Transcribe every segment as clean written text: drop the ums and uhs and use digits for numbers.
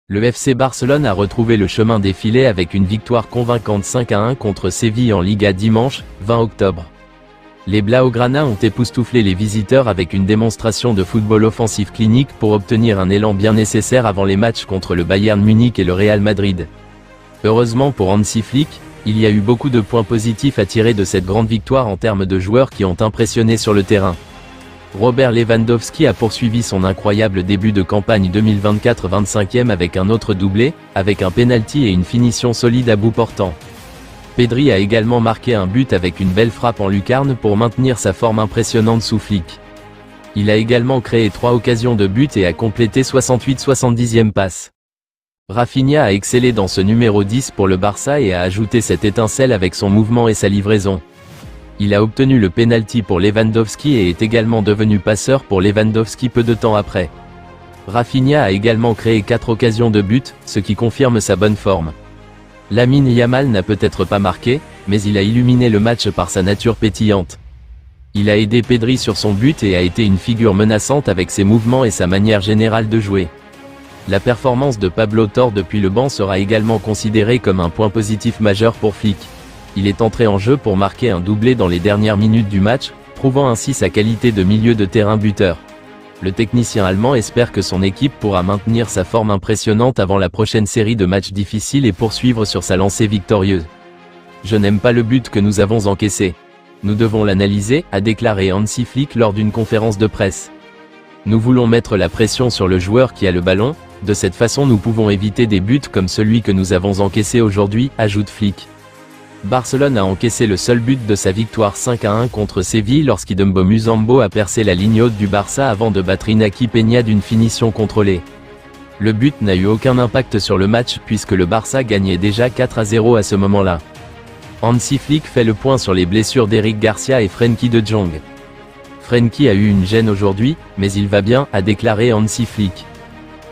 Le FC Barcelone a retrouvé le chemin des filets avec une victoire convaincante 5-1 contre Séville en Liga dimanche, 20 octobre. Les Blaugrana ont époustouflé les visiteurs avec une démonstration de football offensif clinique pour obtenir un élan bien nécessaire avant les matchs contre le Bayern Munich et le Real Madrid. Heureusement pour Hansi Flick, il y a eu beaucoup de points positifs à tirer de cette grande victoire en termes de joueurs qui ont impressionné sur le terrain. Robert Lewandowski a poursuivi son incroyable début de campagne 2024 25e avec un autre doublé, avec un penalty et une finition solide à bout portant. Pedri a également marqué un but avec une belle frappe en lucarne pour maintenir sa forme impressionnante sous Flick. Il a également créé 3 occasions de but et a complété 68-70e passe. Rafinha a excellé dans ce numéro 10 pour le Barça et a ajouté cette étincelle avec son mouvement et sa livraison. Il a obtenu le penalty pour Lewandowski et est également devenu passeur pour Lewandowski peu de temps après. Rafinha a également créé 4 occasions de but, ce qui confirme sa bonne forme. Lamine Yamal n'a peut-être pas marqué, mais il a illuminé le match par sa nature pétillante. Il a aidé Pedri sur son but et a été une figure menaçante avec ses mouvements et sa manière générale de jouer. La performance de Pablo Torre depuis le banc sera également considérée comme un point positif majeur pour Flick. Il est entré en jeu pour marquer un doublé dans les dernières minutes du match, prouvant ainsi sa qualité de milieu de terrain buteur. Le technicien allemand espère que son équipe pourra maintenir sa forme impressionnante avant la prochaine série de matchs difficiles et poursuivre sur sa lancée victorieuse. Je n'aime pas le but que nous avons encaissé. Nous devons l'analyser, a déclaré Hansi Flick lors d'une conférence de presse. Nous voulons mettre la pression sur le joueur qui a le ballon, de cette façon nous pouvons éviter des buts comme celui que nous avons encaissé aujourd'hui, ajoute Flick. Barcelone a encaissé le seul but de sa victoire 5-1 contre Séville lorsqu'Idembo Musambo a percé la ligne haute du Barça avant de battre Iñaki Peña d'une finition contrôlée. Le but n'a eu aucun impact sur le match puisque le Barça gagnait déjà 4-0 à ce moment-là. Hansi Flick fait le point sur les blessures d'Eric Garcia et Frenkie de Jong. Frenkie a eu une gêne aujourd'hui, mais il va bien, a déclaré Hansi Flick.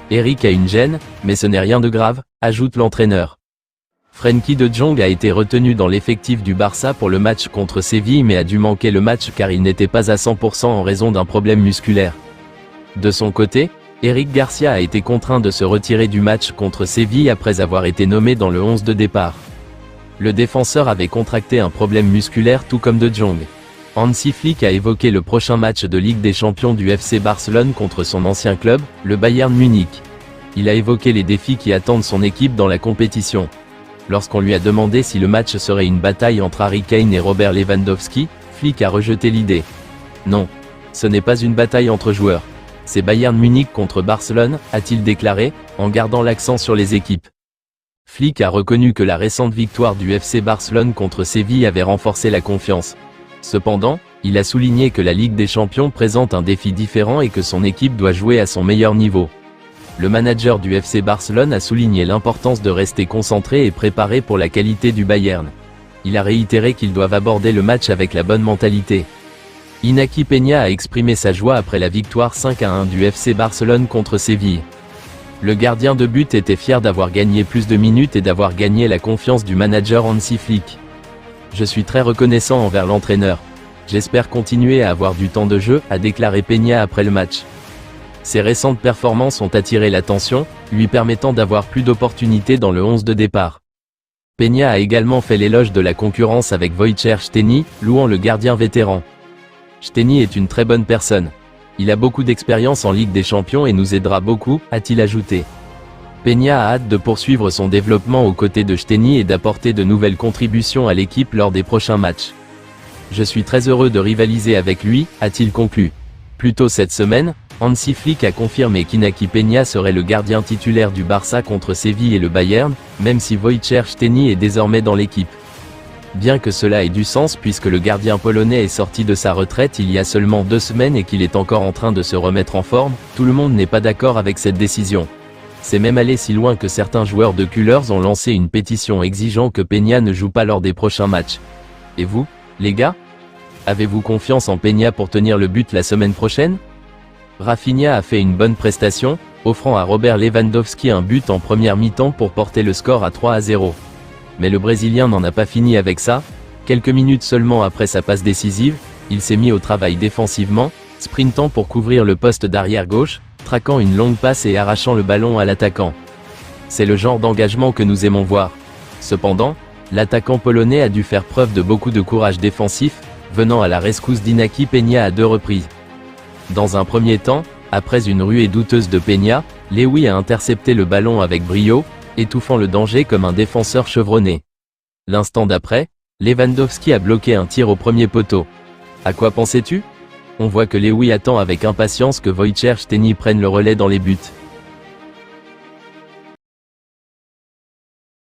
Eric a une gêne, mais ce n'est rien de grave, ajoute l'entraîneur. Frenkie de Jong a été retenu dans l'effectif du Barça pour le match contre Séville mais a dû manquer le match car il n'était pas à 100% en raison d'un problème musculaire. De son côté, Eric Garcia a été contraint de se retirer du match contre Séville après avoir été nommé dans le 11 de départ. Le défenseur avait contracté un problème musculaire tout comme de Jong. Hansi Flick a évoqué le prochain match de Ligue des Champions du FC Barcelone contre son ancien club, le Bayern Munich. Il a évoqué les défis qui attendent son équipe dans la compétition. Lorsqu'on lui a demandé si le match serait une bataille entre Harry Kane et Robert Lewandowski, Flick a rejeté l'idée. Non, ce n'est pas une bataille entre joueurs. C'est Bayern Munich contre Barcelone, a-t-il déclaré, en gardant l'accent sur les équipes. Flick a reconnu que la récente victoire du FC Barcelone contre Séville avait renforcé la confiance. Cependant, il a souligné que la Ligue des Champions présente un défi différent et que son équipe doit jouer à son meilleur niveau. Le manager du FC Barcelone a souligné l'importance de rester concentré et préparé pour la qualité du Bayern. Il a réitéré qu'ils doivent aborder le match avec la bonne mentalité. Iñaki Peña a exprimé sa joie après la victoire 5-1 du FC Barcelone contre Séville. Le gardien de but était fier d'avoir gagné plus de minutes et d'avoir gagné la confiance du manager Hansi Flick. Je suis très reconnaissant envers l'entraîneur. J'espère continuer à avoir du temps de jeu, a déclaré Peña après le match. Ses récentes performances ont attiré l'attention, lui permettant d'avoir plus d'opportunités dans le 11 de départ. Peña a également fait l'éloge de la concurrence avec Wojciech Szczęsny, louant le gardien vétéran. Szczęsny est une très bonne personne. Il a beaucoup d'expérience en Ligue des Champions et nous aidera beaucoup, a-t-il ajouté. Peña a hâte de poursuivre son développement aux côtés de Szczęsny et d'apporter de nouvelles contributions à l'équipe lors des prochains matchs. Je suis très heureux de rivaliser avec lui, a-t-il conclu. Plus tôt cette semaine, Hansi Flick a confirmé qu'Iñaki Peña serait le gardien titulaire du Barça contre Séville et le Bayern, même si Wojciech Szczęsny est désormais dans l'équipe. Bien que cela ait du sens puisque le gardien polonais est sorti de sa retraite il y a seulement 2 semaines et qu'il est encore en train de se remettre en forme, tout le monde n'est pas d'accord avec cette décision. C'est même allé si loin que certains joueurs de Cullers ont lancé une pétition exigeant que Peña ne joue pas lors des prochains matchs. Et vous, les gars? Avez-vous confiance en Peña pour tenir le but la semaine prochaine? Rafinha a fait une bonne prestation, offrant à Robert Lewandowski un but en première mi-temps pour porter le score à 3-0. Mais le Brésilien n'en a pas fini avec ça. Quelques minutes seulement après sa passe décisive, il s'est mis au travail défensivement, sprintant pour couvrir le poste d'arrière gauche, traquant une longue passe et arrachant le ballon à l'attaquant. C'est le genre d'engagement que nous aimons voir. Cependant, l'attaquant polonais a dû faire preuve de beaucoup de courage défensif, venant à la rescousse d'Inaki Peña à 2 reprises. Dans un premier temps, après une ruée douteuse de Peña, Lewy a intercepté le ballon avec brio, étouffant le danger comme un défenseur chevronné. L'instant d'après, Lewandowski a bloqué un tir au premier poteau. À quoi pensais-tu? On voit que Lewy attend avec impatience que Wojciech Szczęsny prenne le relais dans les buts.